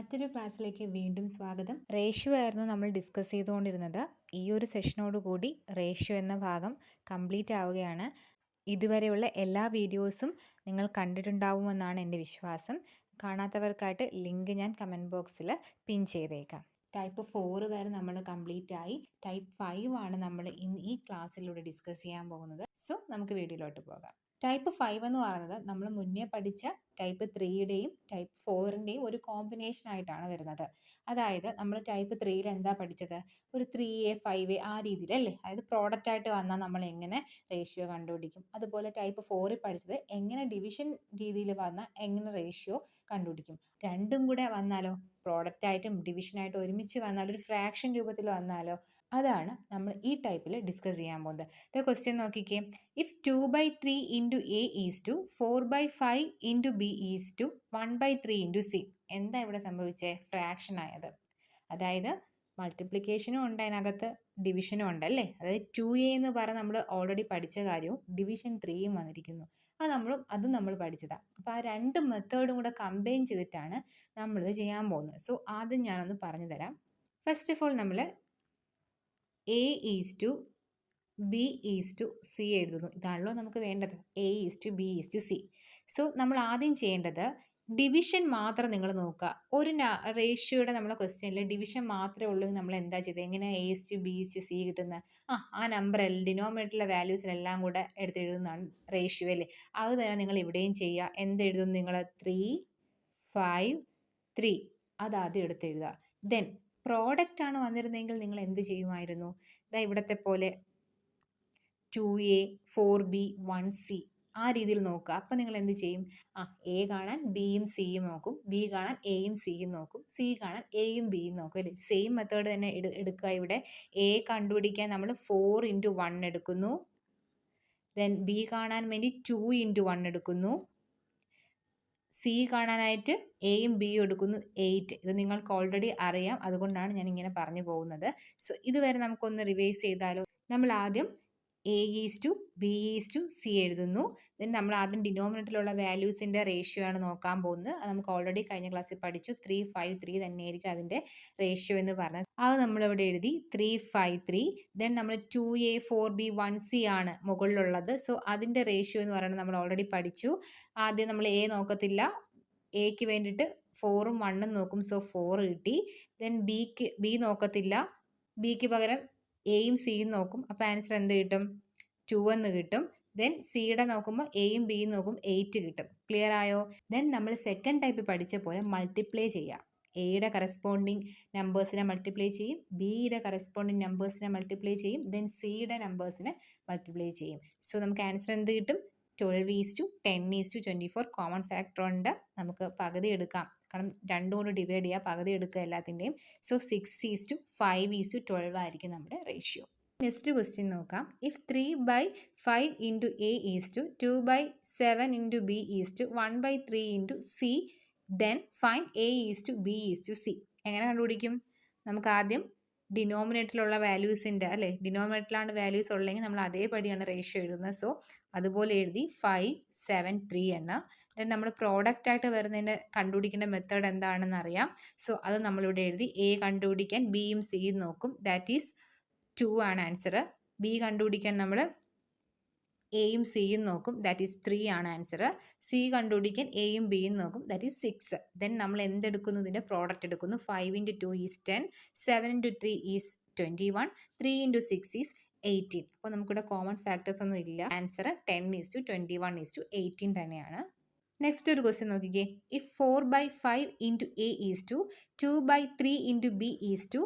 മറ്റൊരു ക്ലാസ്സിലേക്ക് വീണ്ടും സ്വാഗതം. റേഷ്യോ ആയിരുന്നു നമ്മൾ ഡിസ്കസ് ചെയ്തുകൊണ്ടിരുന്നത്. ഈ ഒരു സെഷനോടുകൂടി റേഷ്യോ എന്ന ഭാഗം കംപ്ലീറ്റ് ആവുകയാണ്. ഇതുവരെയുള്ള എല്ലാ വീഡിയോസും നിങ്ങൾ കണ്ടിട്ടുണ്ടാവുമെന്നാണ് എൻ്റെ വിശ്വാസം. കാണാത്തവർക്കായിട്ട് ലിങ്ക് ഞാൻ കമൻറ്റ് ബോക്സിൽ പിൻ ചെയ്തേക്കാം. ടൈപ്പ് 4 വരെ നമ്മൾ കംപ്ലീറ്റ് ആയി. ടൈപ്പ് 5 ആണ് നമ്മൾ ഈ ക്ലാസ്സിലൂടെ ഡിസ്കസ് ചെയ്യാൻ പോകുന്നത്. സോ നമുക്ക് വീഡിയോയിലോട്ട് പോകാം. ടൈപ്പ് 5 എന്ന് പറയുന്നത് നമ്മൾ മുന്നേ പഠിച്ച ടൈപ്പ് 3യുടെയും ടൈപ്പ് 4ൻ്റെയും ഒരു കോമ്പിനേഷൻ ആയിട്ടാണ് വരുന്നത്. അതായത് നമ്മൾ ടൈപ്പ് 3യിൽ എന്താ പഠിച്ചത്? ഒരു 3A 5A ആ രീതിയിലല്ലേ? അതായത് പ്രോഡക്റ്റ് ആയിട്ട് വന്നാൽ നമ്മൾ എങ്ങനെ റേഷ്യോ കണ്ടുപിടിക്കും. അതുപോലെ ടൈപ്പ് 4ൽ പഠിച്ചത് എങ്ങനെ ഡിവിഷൻ രീതിയിൽ വന്നാൽ എങ്ങനെ റേഷ്യോ കണ്ടുപിടിക്കും. രണ്ടും കൂടെ വന്നാലോ, പ്രോഡക്റ്റ് ആയിട്ടും ഡിവിഷനായിട്ടും ഒരുമിച്ച് വന്നാലോ, ഒരു ഫ്രാക്ഷൻ രൂപത്തിൽ വന്നാലോ, അതാണ് നമ്മൾ ഈ ടൈപ്പിൽ ഡിസ്കസ് ചെയ്യാൻ പോകുന്നത്. ദ ക്വസ്റ്റ്യൻ നോക്കിക്കേ. If 2/3 into A is to 4/5 into B is to 1/3 into c. എന്താ ഇവിടെ സംഭവിച്ചേ? ഫ്രാക്ഷൻ ആയത്. അതായത് മൾട്ടിപ്ലിക്കേഷനും ഉണ്ട്, അതിനകത്ത് ഡിവിഷനും ഉണ്ട് അല്ലേ? അതായത് 2A എന്ന് പറഞ്ഞ് നമ്മൾ ഓൾറെഡി പഠിച്ച കാര്യവും ഡിവിഷൻ 3യും വന്നിരിക്കുന്നു. അതും നമ്മൾ പഠിച്ചതാണ്. അപ്പോൾ ആ രണ്ട് മെത്തേഡും കൂടെ കമ്പൈൻ ചെയ്തിട്ടാണ് നമ്മളിത് ചെയ്യാൻ പോകുന്നത്. സോ ആദ്യം ഞാനൊന്ന് പറഞ്ഞു തരാം. ഫസ്റ്റ് ഓഫ് ഓൾ നമ്മൾ a is to B is to c എഴുതുന്നു. ഇതാണല്ലോ നമുക്ക് വേണ്ടത്, a is to B is to c. So നമ്മൾ ആദ്യം ചെയ്യേണ്ടത് ഡിവിഷൻ മാത്രം നിങ്ങൾ നോക്കുക. ഒരു റേഷ്യോയുടെ നമ്മളെ ക്വസ്റ്റ്യനിൽ ഡിവിഷൻ മാത്രമേ ഉള്ളൂ. നമ്മൾ എന്താ ചെയ്തത്? എങ്ങനെ a is to B is to c കിട്ടുന്നത്? ആ നമ്പർ ഡിനോമിനേറ്ററിലെ വാല്യൂസിലെല്ലാം കൂടെ എടുത്തെഴുതുന്നതാണ് റേഷ്യോ അല്ലേ? അത് തന്നെ നിങ്ങൾ ഇവിടെയും ചെയ്യുക. എന്തെഴുതുന്നു നിങ്ങൾ? 3, 5, 3 അതാദ്യം എടുത്തെഴുതുക. ദെൻ പ്രോഡക്റ്റ് ആണ് വന്നിരുന്നെങ്കിൽ നിങ്ങൾ എന്ത് ചെയ്യുമായിരുന്നു? ഇതാ ഇവിടത്തെ പോലെ 2A 4B 1C ആ രീതിയിൽ നോക്കുക. അപ്പം നിങ്ങൾ എന്ത് ചെയ്യും? എ കാണാൻ ബിയും സിയും നോക്കും, ബി കാണാൻ എയും സിയും നോക്കും, സി കാണാൻ എയും ബിയും നോക്കും അല്ലേ? സെയിം മെത്തേഡ് തന്നെ എടുക്കുക. ഇവിടെ എ കണ്ടുപിടിക്കാൻ നമ്മൾ 4 ഇൻറ്റു 1 എടുക്കുന്നു. ദെൻ ബി കാണാൻ വേണ്ടി 2 ഇൻറ്റു 1 എടുക്കുന്നു. സി കാണാനായിട്ട് എയും ബിയും എടുക്കുന്നു 8. ഇത് നിങ്ങൾക്ക് ഓൾറെഡി അറിയാം, അതുകൊണ്ടാണ് ഞാൻ ഇങ്ങനെ പറഞ്ഞു പോകുന്നത്. സോ ഇതുവരെ നമുക്കൊന്ന് റിവൈസ് ചെയ്താലോ. നമ്മൾ ആദ്യം a is to B is to c എഴുതുന്നു. ദെൻ നമ്മൾ ആദ്യം ഡിനോമിനേറ്ററിലുള്ള വാല്യൂസിൻ്റെ റേഷ്യോ ആണ് നോക്കാൻ പോകുന്നത്. അത് നമുക്ക് ഓൾറെഡി കഴിഞ്ഞ ക്ലാസ്സിൽ പഠിച്ചു. 3, 5, 3 തന്നെയായിരിക്കും അതിൻ്റെ റേഷ്യോ എന്ന് പറഞ്ഞത്. അത് നമ്മളിവിടെ എഴുതി 3, 5, 3. ദെൻ നമ്മൾ 2A 4B 1C ആണ് മുകളിലുള്ളത്. സോ അതിൻ്റെ റേഷ്യോ എന്ന് പറയുന്നത് നമ്മൾ ഓൾറെഡി പഠിച്ചു. ആദ്യം നമ്മൾ എ നോക്കത്തില്ല, എക്ക് വേണ്ടിയിട്ട് 4ഉം 1ഉം നോക്കും. സോ 4 കിട്ടി. ദെൻ ബി നോക്കത്തില്ല, ബിക്ക് പകരം എയും സിയും നോക്കും. അപ്പോൾ ആൻസർ എന്ത് കിട്ടും? 2 എന്ന് കിട്ടും. ദെൻ സിയുടെ നോക്കുമ്പോൾ എയും ബിയും നോക്കും, 8 കിട്ടും. ക്ലിയർ ആയോ? ദെൻ നമ്മൾ സെക്കൻഡ് ടൈപ്പ് പഠിച്ച പോലെ മൾട്ടിപ്ലൈ ചെയ്യാം. എയുടെ കറസ്പോണ്ടിങ് നമ്പേഴ്സിനെ മൾട്ടിപ്ലൈ ചെയ്യും, ബിയുടെ കറസ്പോണ്ടിങ് നമ്പേഴ്സിനെ മൾട്ടിപ്ലൈ ചെയ്യും, ദെൻ സിയുടെ നമ്പേഴ്സിനെ മൾട്ടിപ്ലൈ ചെയ്യും. സോ നമുക്ക് ആൻസർ എന്ത് കിട്ടും? 12:10:24 കോമൺ ഫാക്ടർ ഉണ്ട്. നമുക്ക് പകുതി എടുക്കാം, കാരണം രണ്ടും കൊണ്ട് ഡിവൈഡ് ചെയ്യുക, പകുതി എടുക്കുക എല്ലാത്തിൻ്റെയും. സോ 6:5:12 ആയിരിക്കും നമ്മുടെ റേഷ്യോ. നെക്സ്റ്റ് ക്വസ്റ്റ്യൻ നോക്കാം. If 3/5 into A is to 2/7 into B is to 1/3 into C, then find a is to B is to c. എങ്ങനെ കണ്ടുപിടിക്കും? നമുക്ക് ആദ്യം ഡിനോമിനേറ്ററിലുള്ള വാല്യൂസിൻ്റെ അല്ലേ, ഡിനോമിനേറ്ററിലാണ് വാല്യൂസ് ഉള്ളതെങ്കിൽ നമ്മൾ അതേപടിയാണ് റേഷ്യോ എഴുതുന്നത്. സോ അതുപോലെ എഴുതി 5, 7, 3 എന്ന. ദെൻ നമ്മൾ പ്രോഡക്റ്റ് ആയിട്ട് വരുന്നതിൻ്റെ കണ്ടുപിടിക്കേണ്ട മെത്തേഡ് എന്താണെന്ന് അറിയാം. സോ അത് നമ്മളിവിടെ എഴുതി. എ കണ്ടുപിടിക്കാൻ ബിയും സിയും നോക്കും, ദാറ്റ് ഈസ് 2 ആണ് ആൻസർ. ബി കണ്ടുപിടിക്കാൻ നമ്മൾ എയും സിയും നോക്കും, ദാറ്റ് ഈസ് 3 ആണ് ആൻസർ. സി കണ്ടുപിടിക്കാൻ എയും ബിയും നോക്കും, ദാറ്റ് ഈസ് 6. ദെൻ നമ്മൾ എന്തെടുക്കുന്നു? ഇതിൻ്റെ പ്രോഡക്റ്റ് എടുക്കുന്നു. 5 into 2 is 10, 7 into 3 is 21, 3 into 6 is 18. അപ്പോൾ നമുക്കിവിടെ കോമൺ ഫാക്ടേഴ്സ് ഒന്നും ഇല്ല. ആൻസർ 10:21:18 തന്നെയാണ്. നെക്സ്റ്റ് ഒരു ക്വസ്റ്റ്യൻ നോക്കിക്കേ. If 4/5 into A is to 2/3 into B is to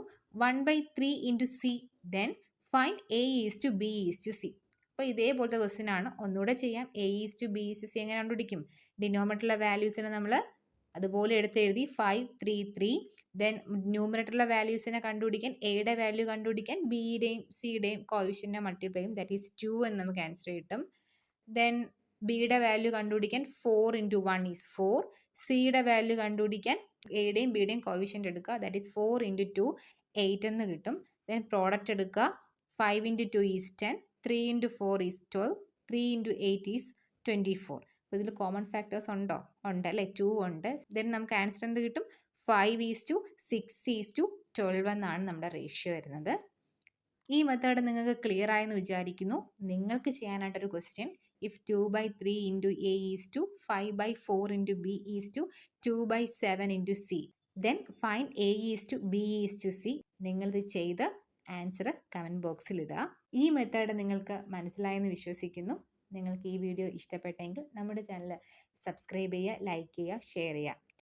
1/3 into C, then find a is to B is to c. അപ്പോൾ ഇതേപോലത്തെ question ആണ്. ഒന്നുകൂടെ ചെയ്യാം. A is to B is to c എങ്ങനെ കണ്ടുപിടിക്കും? ഡിനോമിനേറ്ററിലെ വാല്യൂസിനെ നമ്മൾ അതുപോലെ എടുത്തെഴുതി 5, 3, 3. ദെൻ ന്യൂമിനേറ്ററിലെ വാല്യൂസിനെ കണ്ടുപിടിക്കാൻ എയുടെ വാല്യൂ കണ്ടുപിടിക്കാൻ ബിയുടെയും സിയുടെയും കോവിഷ്യനെ മൾട്ടിപ്ലൈ ചെയ്യും, ദാറ്റ് ഈസ് 2 എന്ന് നമുക്ക് ആൻസർ കിട്ടും. ദെൻ ബിയുടെ വാല്യൂ കണ്ടുപിടിക്കാൻ 4 ഇൻറ്റു 1 ഈസ് 4. സിയുടെ വാല്യൂ കണ്ടുപിടിക്കാൻ എയുടെയും ബിയുടെയും കോവിഷ്യൻ്റ് എടുക്കുക, ദാറ്റ് ഈസ് 4 ഇൻറ്റു 2 8 എന്ന് കിട്ടും. ദെൻ പ്രോഡക്റ്റ് എടുക്കുക. 5 into 2 is 10, 3 into 4 is 12, 3 into 8 is 24. അപ്പോൾ ഇതിൽ കോമൺ ഫാക്ടേഴ്സ് ഉണ്ടോ? ഉണ്ട് അല്ലേ, 2 ഉണ്ട്. ദെൻ നമുക്ക് ആൻസർ എന്ത് കിട്ടും? 5:6:12 എന്നാണ് നമ്മുടെ റേഷ്യോ വരുന്നത്. ഈ മെത്തേഡ് നിങ്ങൾക്ക് ക്ലിയർ ആയെന്ന് വിചാരിക്കുന്നു. നിങ്ങൾക്ക് ചെയ്യാനായിട്ടൊരു question, if 2/3 into A is to 5/4 into B is to 2/7 into C, then find A is to B is to C. നിങ്ങളിത് ചെയ്ത് ആൻസർ കമൻറ്റ് ബോക്സിൽ ഇടുക. ഈ മെത്തേഡ് നിങ്ങൾക്ക് മനസ്സിലായെന്ന് വിശ്വസിക്കുന്നു. നിങ്ങൾക്ക് ഈ വീഡിയോ ഇഷ്ടപ്പെട്ടെങ്കിൽ നമ്മുടെ ചാനൽ സബ്സ്ക്രൈബ് ചെയ്യുക, ലൈക്ക് ചെയ്യുക, ഷെയർ ചെയ്യുക.